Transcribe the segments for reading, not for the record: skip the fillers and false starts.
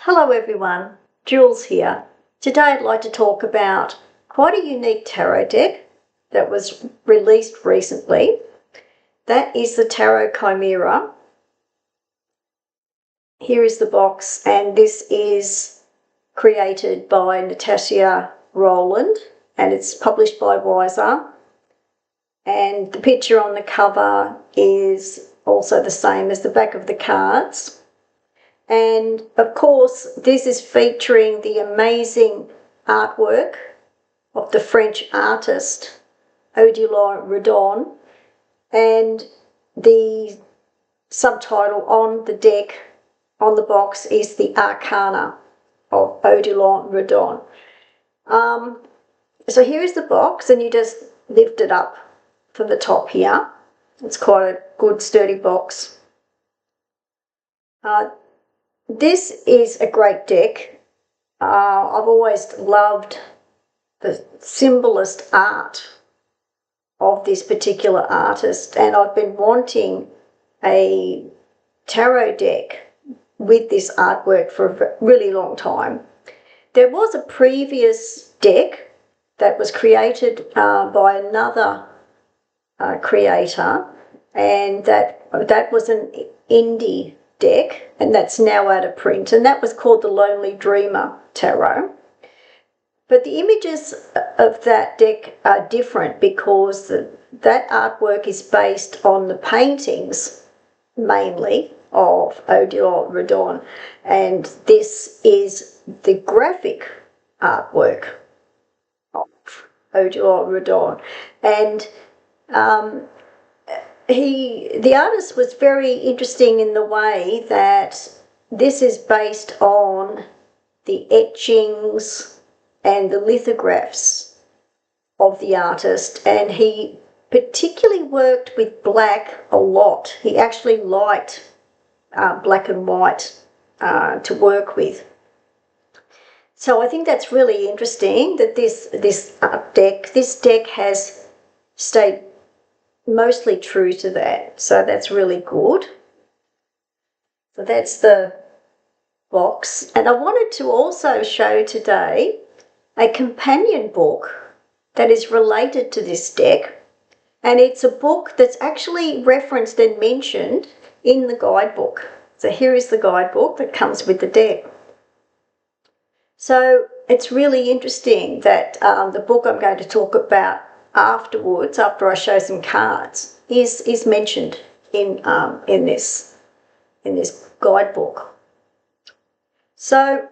Hello everyone, Jules here. Today I'd like to talk about quite a unique tarot deck that was released recently. That is the Tarot Chimera. Here is the box, and this is created by Nitasia Roland and it's published by Weiser. And the picture on the cover is also the same as the back of the cards. And of course, this is featuring the amazing artwork of the French artist Odilon Redon, and the subtitle on the deck, on the box, is the Arcana of Odilon Redon. So here is the box, and you just lift it up from the top here. It's quite a good sturdy box. This is a great deck. I've always loved the symbolist art of this particular artist, and I've been wanting a tarot deck with this artwork for a really long time. There was a previous deck that was created by another creator, and that was an indie deck, and that's now out of print, and that was called the Lonely Dreamer Tarot. But the images of that deck are different because that artwork is based on the paintings mainly of Odilon Redon, and this is the graphic artwork of Odilon Redon. And the artist was very interesting in the way that this is based on the etchings and the lithographs of the artist, and he particularly worked with black a lot. He actually liked black and white to work with. So I think that's really interesting that this deck has stayed mostly true to that, so that's really good. So that's the box, and I wanted to also show today a companion book that is related to this deck, and it's a book that's actually referenced and mentioned in the guidebook. So here is the guidebook that comes with the deck. So it's really interesting that the book I'm going to talk about afterwards, after I show some cards, is mentioned in this guidebook. So I'm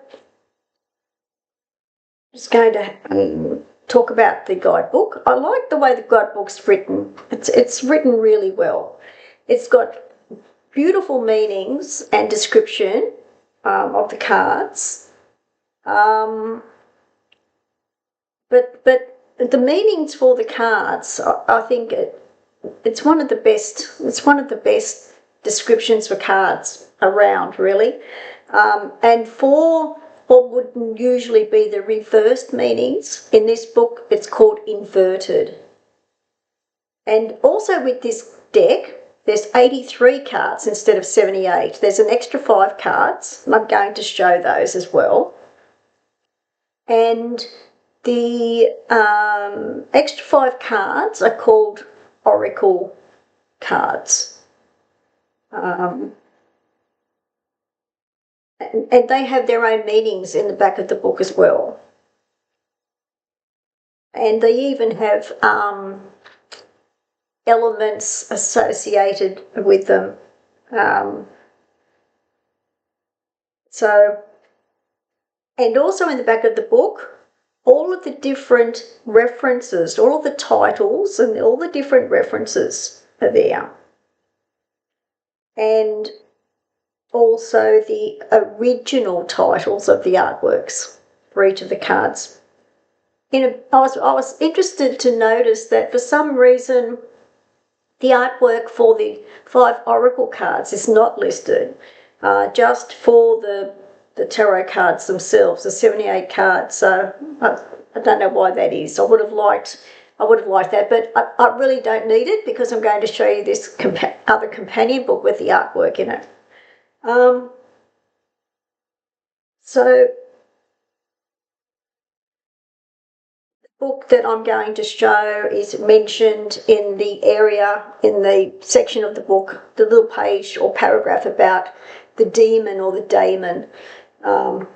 just going to talk about the guidebook. I like the way the guidebook's written. It's written really well. It's got beautiful meanings and description of the cards, but the meanings for the cards, I think it's one of the best. It's one of the best descriptions for cards around, really. And for what would usually be the reversed meanings in this book, it's called inverted. And also with this deck, there's 83 cards instead of 78. There's an extra 5 cards, and I'm going to show those as well. And the extra 5 cards are called oracle cards. And they have their own meanings in the back of the book as well. And they even have elements associated with them. And also in the back of the book, all of the different references, all of the titles and all the different references are there. And also the original titles of the artworks for each of the cards. I was interested to notice that for some reason the artwork for the 5 oracle cards is not listed, just for the tarot cards themselves, the 78 cards. So I don't know why that is. I would have liked that, but I really don't need it because I'm going to show you this other companion book with the artwork in it. So the book that I'm going to show is mentioned in the area, in the section of the book, the little page or paragraph about the demon or the daemon. And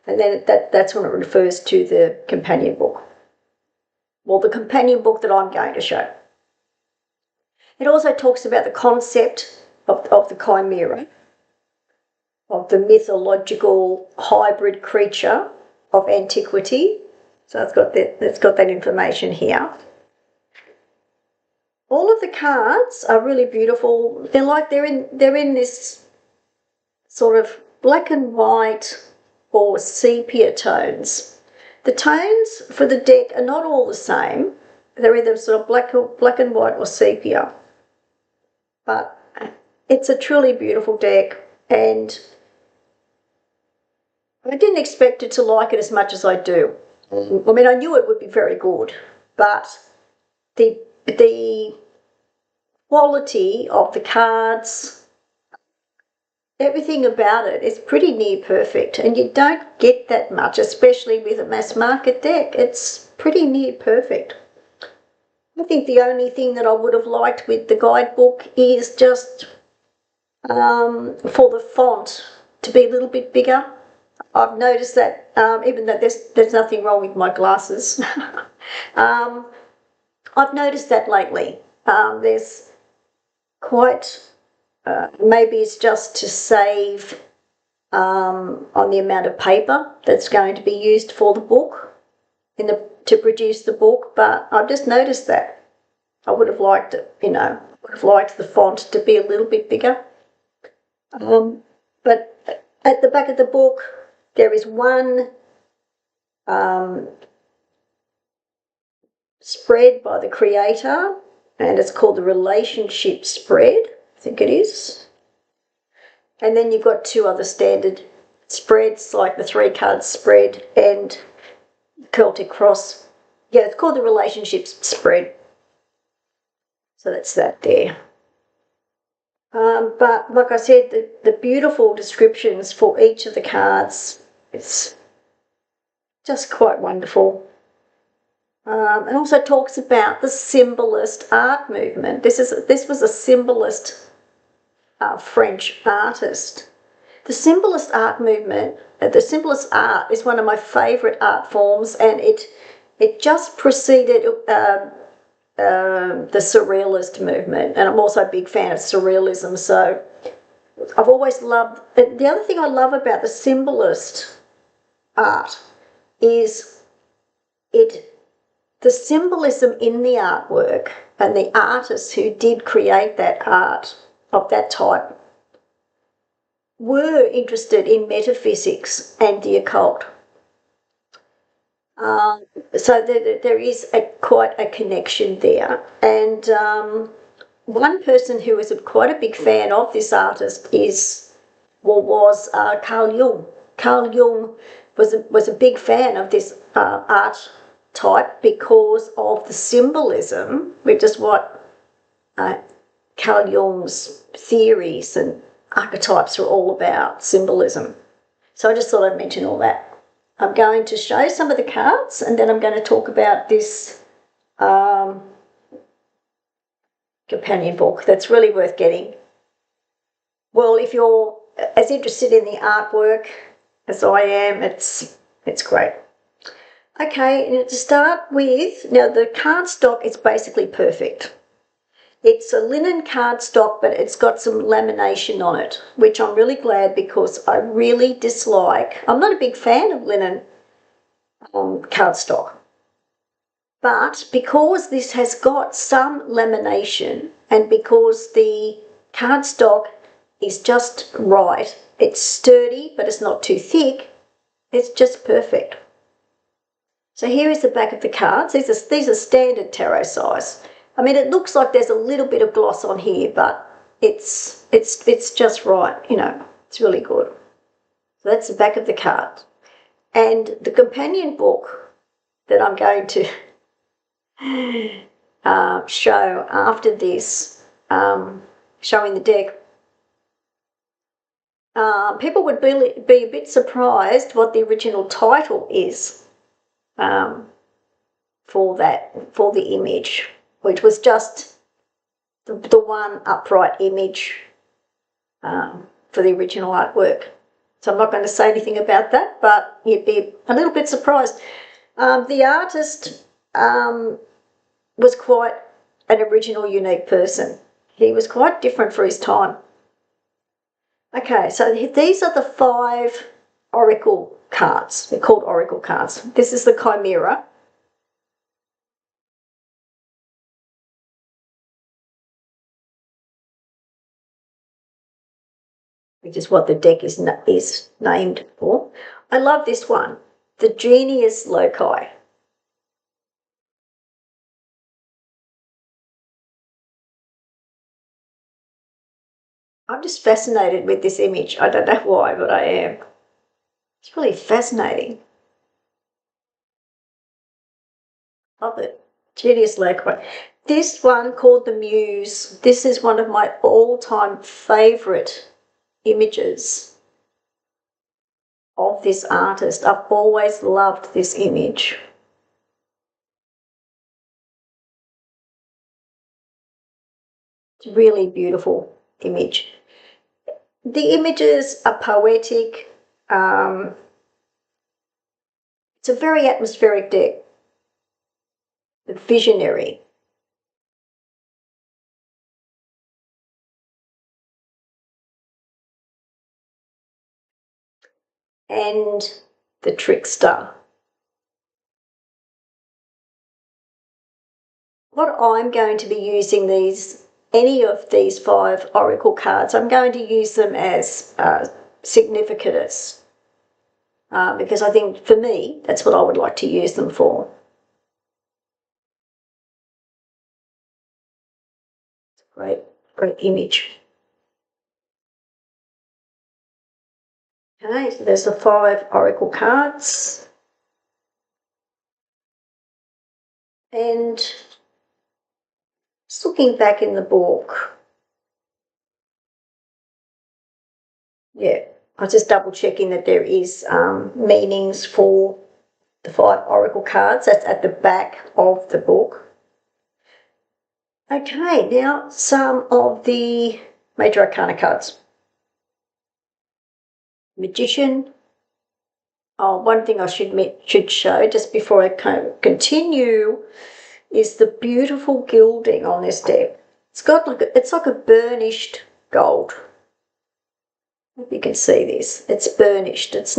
then that's when it refers to the companion book. Well, the companion book that I'm going to show. It also talks about the concept of the chimera, of the mythological hybrid creature of antiquity. So it's got that information here. All of the cards are really beautiful. They're in this sort of black and white or sepia tones. The tones for the deck are not all the same. They're either sort of black and white or sepia. But it's a truly beautiful deck, and I didn't expect it to like it as much as I do. I mean, I knew it would be very good, but the quality of the cards, everything about it is pretty near perfect, and you don't get that much, especially with a mass market deck. It's pretty near perfect. I think the only thing that I would have liked with the guidebook is just for the font to be a little bit bigger. I've noticed that even though there's nothing wrong with my glasses, I've noticed that lately. There's quite, maybe it's just to save on the amount of paper that's going to be used for the book, to produce the book, but I've just noticed that. I would have liked it, would have liked the font to be a little bit bigger. But at the back of the book, there is one spread by the creator, and it's called the relationship spread, I think it is. And then you've got two other standard spreads, like the 3-card spread and Celtic cross. Yeah, it's called the relationship spread. So that's that there. But like I said, the beautiful descriptions for each of the cards, it's just quite wonderful. It also talks about the symbolist art movement. This was a symbolist French artist. The symbolist art movement, the symbolist art is one of my favourite art forms, and it just preceded the surrealist movement, and I'm also a big fan of surrealism. So I've always loved. The other thing I love about the symbolist art is the symbolism in the artwork, and the artists who did create that art of that type were interested in metaphysics and the occult. So there is quite a connection there. And one person who was quite a big fan of this artist was Carl Jung. Carl Jung was a big fan of this art type because of the symbolism, which is what Carl Jung's theories and archetypes are all about, symbolism. So I just thought I'd mention all that. I'm going to show some of the cards, and then I'm going to talk about this companion book that's really worth getting. Well, if you're as interested in the artwork as I am, it's great. Okay, and to start with, now the cardstock is basically perfect. It's a linen cardstock, but it's got some lamination on it, which I'm really glad, because I really dislike. I'm not a big fan of linen cardstock. But because this has got some lamination, and because the cardstock is just right, it's sturdy, but it's not too thick, it's just perfect. So here is the back of the cards. These are standard tarot size. I mean, it looks like there's a little bit of gloss on here, but it's just right, it's really good. So that's the back of the card. And the companion book that I'm going to show after this, showing the deck, people would be a bit surprised what the original title is for the image, which was just the one upright image for the original artwork. So I'm not going to say anything about that, but you'd be a little bit surprised. The artist was quite an original, unique person. He was quite different for his time. Okay, so these are the 5 oracle cards. They're called oracle cards. This is the Chimera. Which is what the deck is named for. I love this one, the Genius Loci. I'm just fascinated with this image. I don't know why, but I am. It's really fascinating. Love it. Genius Loci. This one called the Muse. This is one of my all-time favourite images of this artist. I've always loved this image. It's a really beautiful image. The images are poetic. It's a very atmospheric deck. Visionary. And the Trickster. What I'm going to be using any of these 5 oracle cards, I'm going to use them as significators because I think for me that's what I would like to use them for. It's a great image. Okay, so there's the 5 oracle cards. And just looking back in the book, yeah, I was just double checking that there is meanings for the 5 oracle cards. That's at the back of the book. Okay, now some of the major arcana cards. Magician. Oh, one thing I should show just before I continue is the beautiful gilding on this deck. It's like a burnished gold. If you can see this, it's burnished. It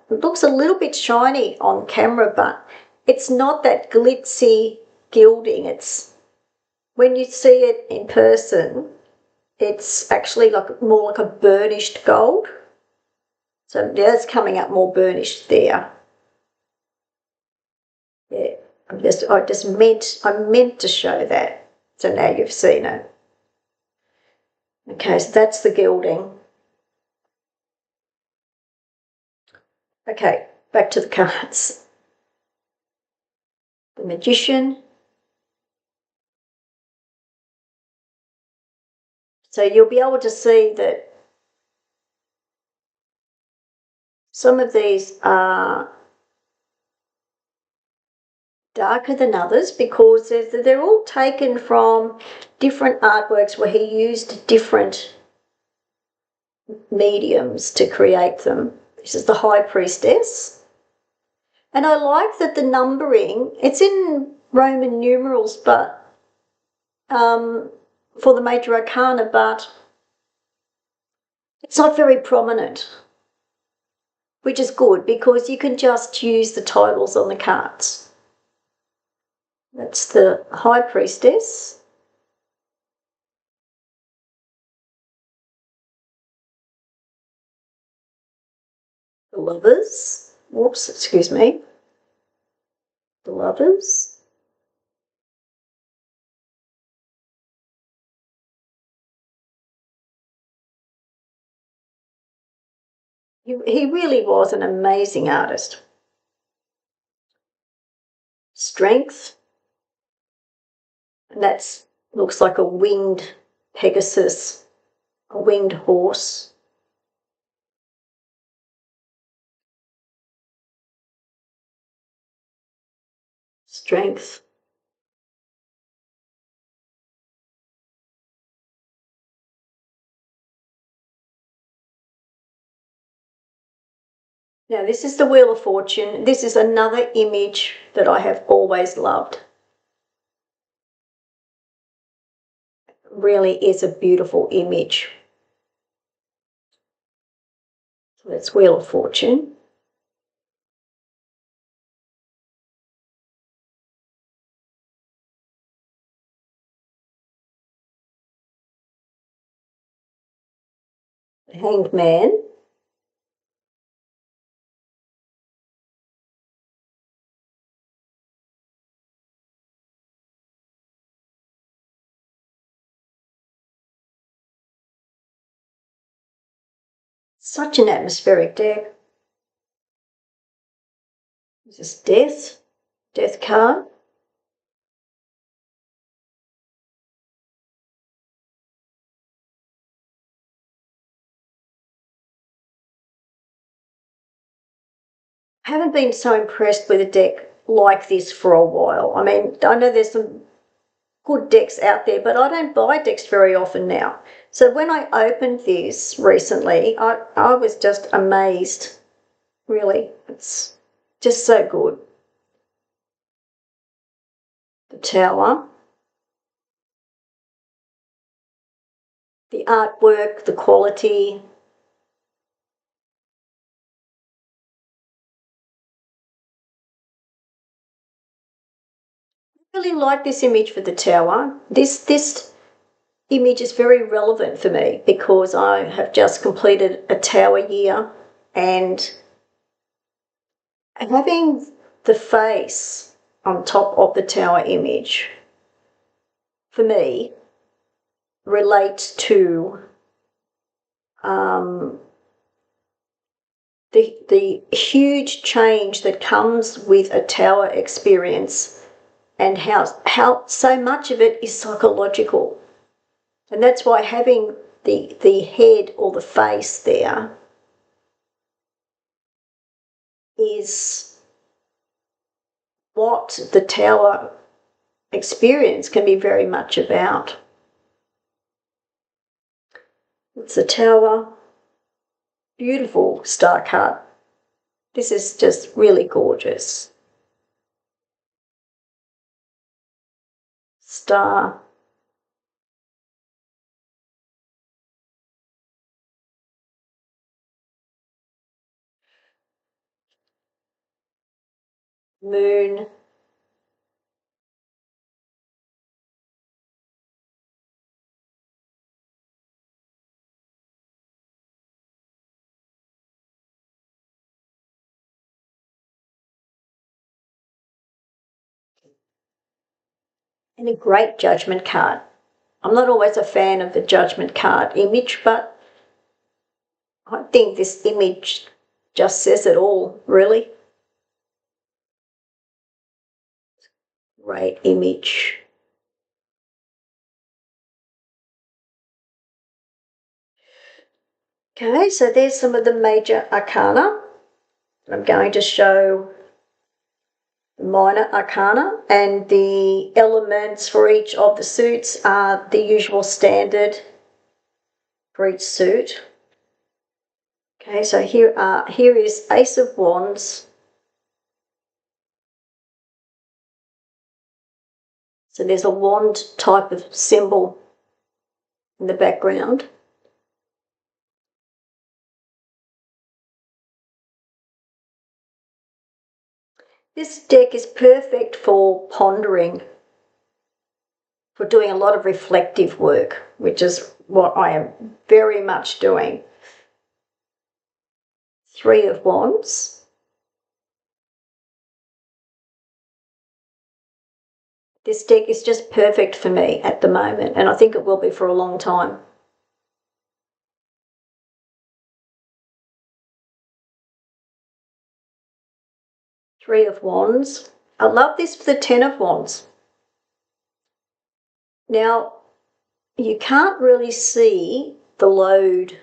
looks a little bit shiny on camera, but it's not that glitzy gilding. When you see it in person, it's actually more like a burnished gold. So yeah, it's coming up more burnished there. Yeah, I meant to show that. So now you've seen it. Okay, so that's the gilding. Okay, back to the cards. The Magician. So you'll be able to see that some of these are darker than others because they're all taken from different artworks where he used different mediums to create them. This is the High Priestess. And I like that the numbering, it's in Roman numerals, but for the major arcana, but it's not very prominent, which is good because you can just use the titles on the cards. That's the High Priestess. The Lovers. Whoops, excuse me. The Lovers. He really was an amazing artist. Strength. And that looks like a winged Pegasus, a winged horse. strength. Now this is the Wheel of Fortune. This is another image that I have always loved. Really is a beautiful image. So that's Wheel of Fortune. The Hanged Man. Such an atmospheric deck. This is Death, Death card. I haven't been so impressed with a deck like this for a while. I mean, I know there's some good decks out there, but I don't buy decks very often now. So when I opened this recently, I was just amazed. Really, it's just so good. The Tower. The artwork, the quality. I really like this image for the Tower. This image is very relevant for me because I have just completed a Tower year, and having the face on top of the Tower image, for me, relates to the huge change that comes with a Tower experience, and how so much of it is psychological. And that's why having the head or the face there is what the Tower experience can be very much about. It's the Tower. Beautiful star cut. This is just really gorgeous. Star. Moon. And a great Judgment card. I'm not always a fan of the Judgment card image, but I think this image just says it all, really. Great image. Okay, so there's some of the major arcana. I'm going to show minor arcana, and the elements for each of the suits are the usual standard for each suit. Okay, so here is Ace of Wands. So there's a wand type of symbol in the background. This deck is perfect for pondering, for doing a lot of reflective work, which is what I am very much doing. Three of Wands. This deck is just perfect for me at the moment, and I think it will be for a long time. Three of Wands. I love this for the Ten of Wands. Now, you can't really see the load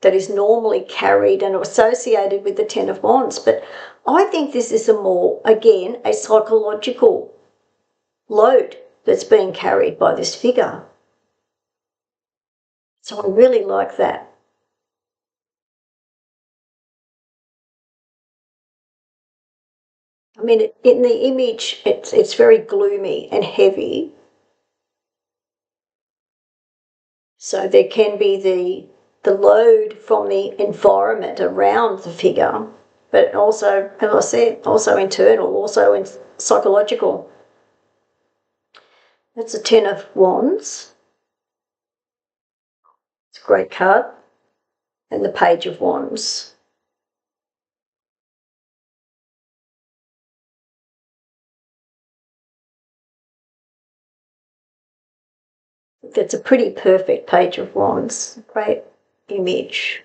that is normally carried and associated with the Ten of Wands. But I think this is a more, again, a psychological load that's being carried by this figure. So I really like that. I mean, in the image, it's very gloomy and heavy. So there can be the load from the environment around the figure, but also, as I said, also internal, also in psychological. That's a Ten of Wands. It's a great card. And the Page of Wands. That's a pretty perfect Page of Wands. Great image.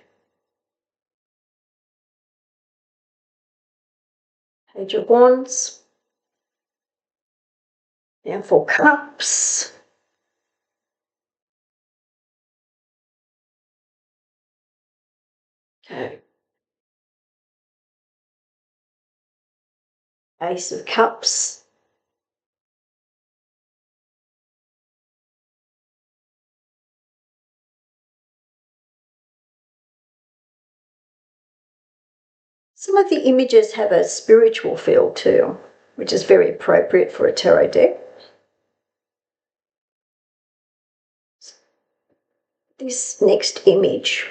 Page of Wands. Now 4 Cups. Okay. Ace of Cups. Some of the images have a spiritual feel too, which is very appropriate for a tarot deck. This next image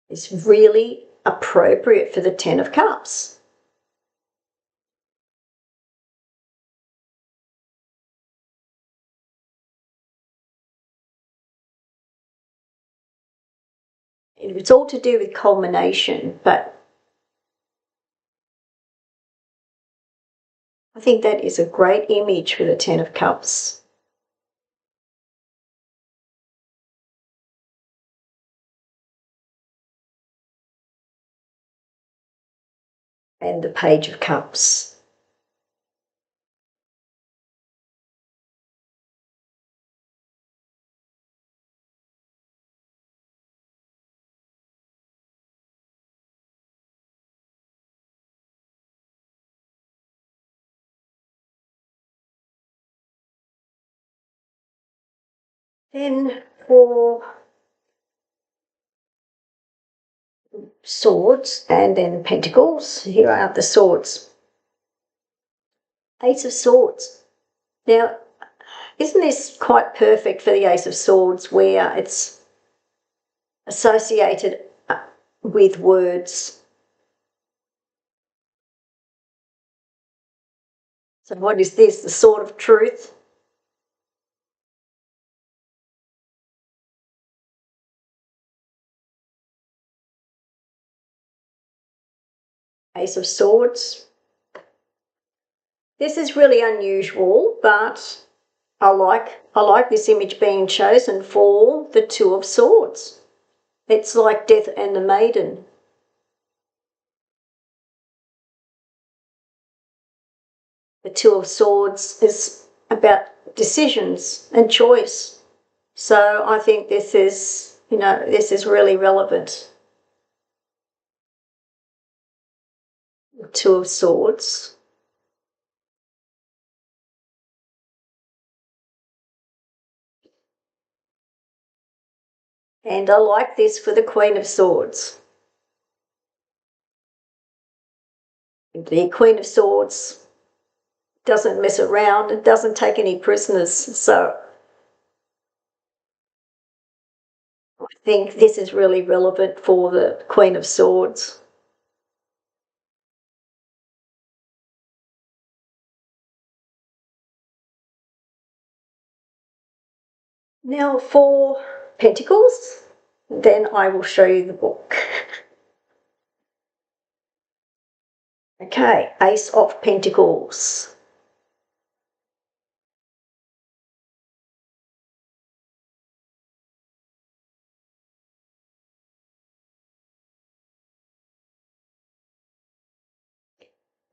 is really appropriate for the Ten of Cups. It's all to do with culmination, but I think that is a great image for the Ten of Cups. And the Page of Cups. Then for Swords and then Pentacles, here are the Swords. Ace of Swords. Now, isn't this quite perfect for the Ace of Swords, where it's associated with words? So what is this? The Sword of Truth? Ace of Swords. This is really unusual, but I like this image being chosen for the Two of Swords. It's like Death and the Maiden. The Two of Swords is about decisions and choice. So I think this is, this is really relevant. The Two of Swords. And I like this for the Queen of Swords. The Queen of Swords doesn't mess around and doesn't take any prisoners. So I think this is really relevant for the Queen of Swords. Now for Pentacles, then I will show you the book. Okay, Ace of Pentacles.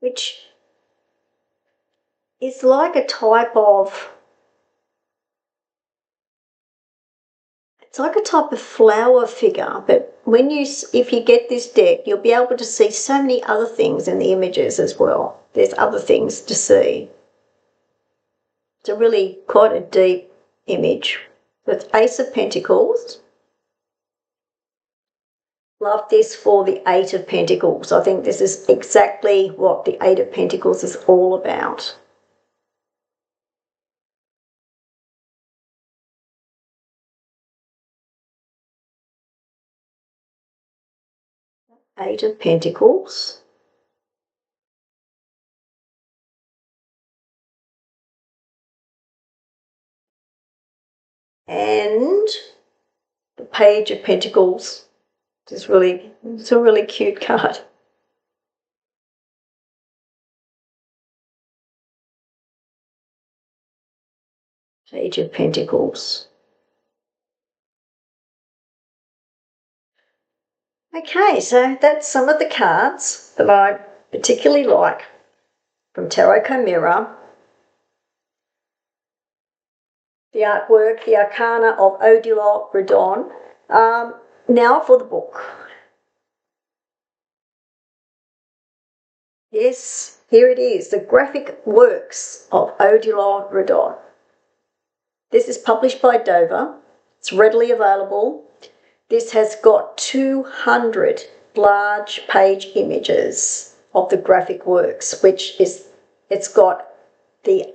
Which is like a type of It's like a type of flower figure, but if you get this deck, you'll be able to see so many other things in the images as well. There's other things to see. It's a really quite a deep image. With Ace of Pentacles. Love this for the Eight of Pentacles. I think this is exactly what the Eight of Pentacles is all about. Eight of Pentacles. And the Page of Pentacles. It's a really cute card. Page of Pentacles. Okay, so that's some of the cards that I particularly like from Tarot Chimera. The artwork, the Arcana of Odilon Redon. Now for the book. Yes, here it is, the graphic works of Odilon Redon. This is published by Dover. It's readily available. This has got 200 large page images of the graphic works, it's got the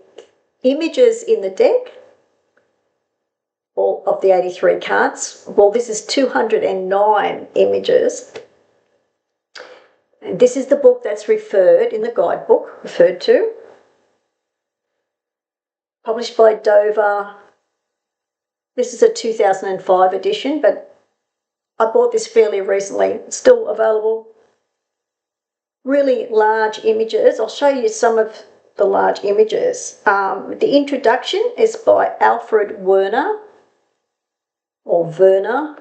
images in the deck, all of the 83 cards. Well, this is 209 images. And this is the book that's referred in the guidebook, referred to. Published by Dover. This is a 2005 edition, but I bought this fairly recently. It's still available. Really large images. I'll show you some of the large images. The introduction is by Alfred Werner, or Werner.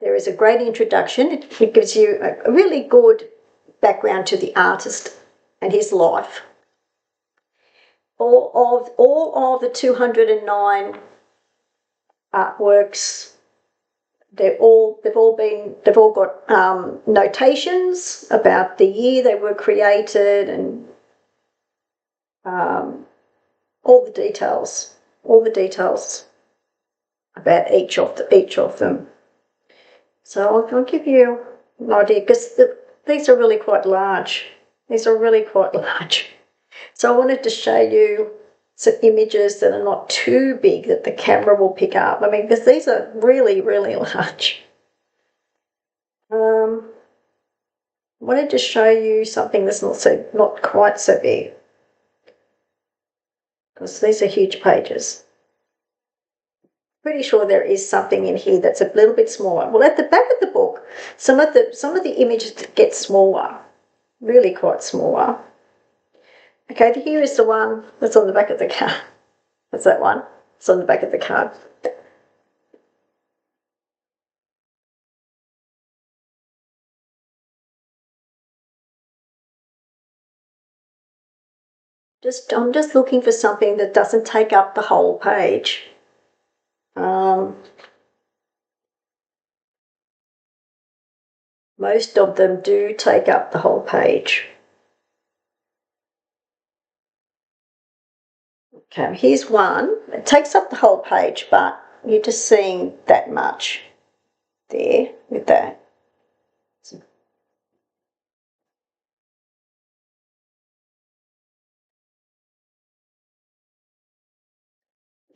There is a great introduction. It gives you a really good background to the artist and his life. All of the 209 artworks, they've all got notations about the year they were created and all the details about each of them. So I'll give you an idea, because these are really quite large. So I wanted to show you some images that are not too big that the camera will pick up. I mean, because these are really, really large. I wanted to show you something that's not quite so big, because these are huge pages. Pretty sure there is something in here that's a little bit smaller. Well, at the back of the book, some of the images get smaller, really quite smaller. Okay, here is the one that's on the back of the card. That's that one. It's on the back of the card. I'm just looking for something that doesn't take up the whole page. Most of them do take up the whole page. Okay, here's one. It takes up the whole page, but you're just seeing that much there with that.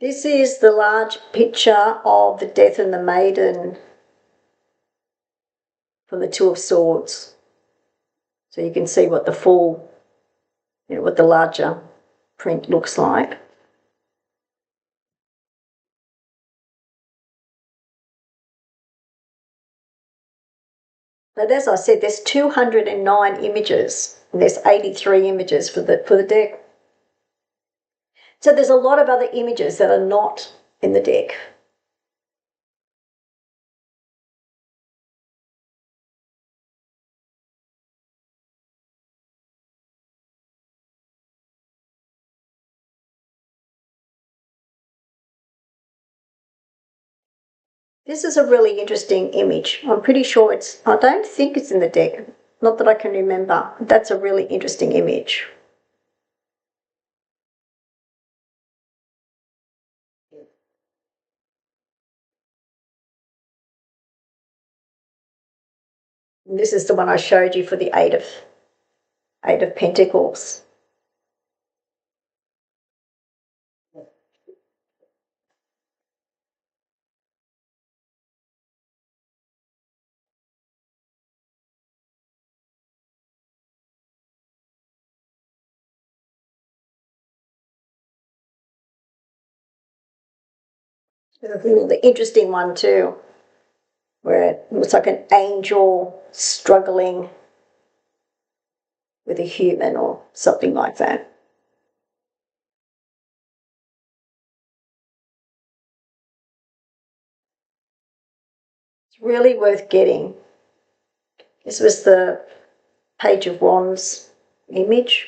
This is the large picture of the Death and the Maiden from the Two of Swords. So you can see what the full, what the larger print looks like. But as I said, there's 209 images, and there's 83 images for the deck. So there's a lot of other images that are not in the deck. This is a really interesting image. I'm pretty sure I don't think it's in the deck. Not that I can remember. That's a really interesting image. And this is the one I showed you for the Eight of Pentacles. The interesting one too, where it looks like an angel struggling with a human or something like that. It's really worth getting. This was the Page of Wands image.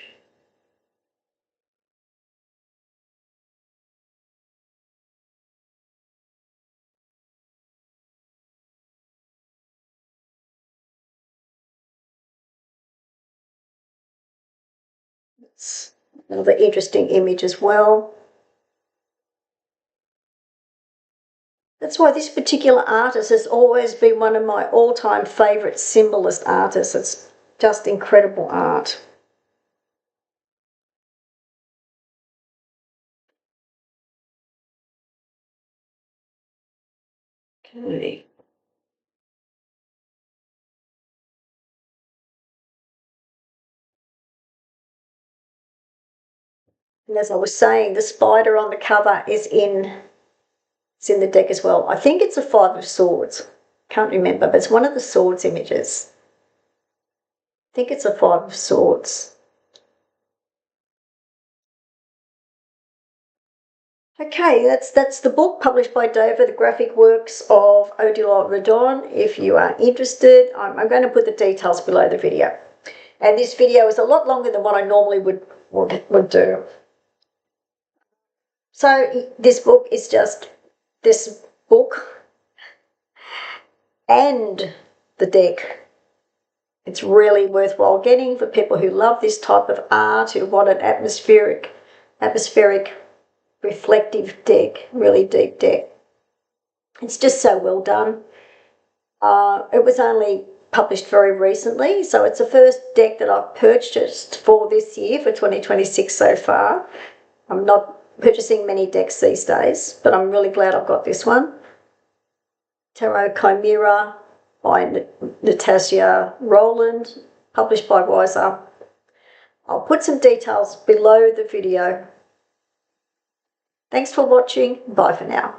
It's another interesting image as well. That's why this particular artist has always been one of my all-time favourite symbolist artists. It's just incredible art. Okay. And as I was saying, the spider on the cover is in the deck as well. I think it's a Five of Swords. Can't remember, but it's one of the swords images. I think it's a Five of Swords. Okay, that's the book published by Dover, the graphic works of Odilon Redon. If you are interested, I'm going to put the details below the video. And this video is a lot longer than what I normally would do. So this book is just this book and the deck. It's really worthwhile getting for people who love this type of art, who want an atmospheric, reflective deck, really deep deck. It's just so well done. It was only published very recently, so it's the first deck that I've purchased for this year, for 2026 so far. I'm not purchasing many decks these days, but I'm really glad I've got this one. Tarot Chimera by Nitasia Roland, published by Weiser. I'll put some details below the video. Thanks for watching. Bye for now.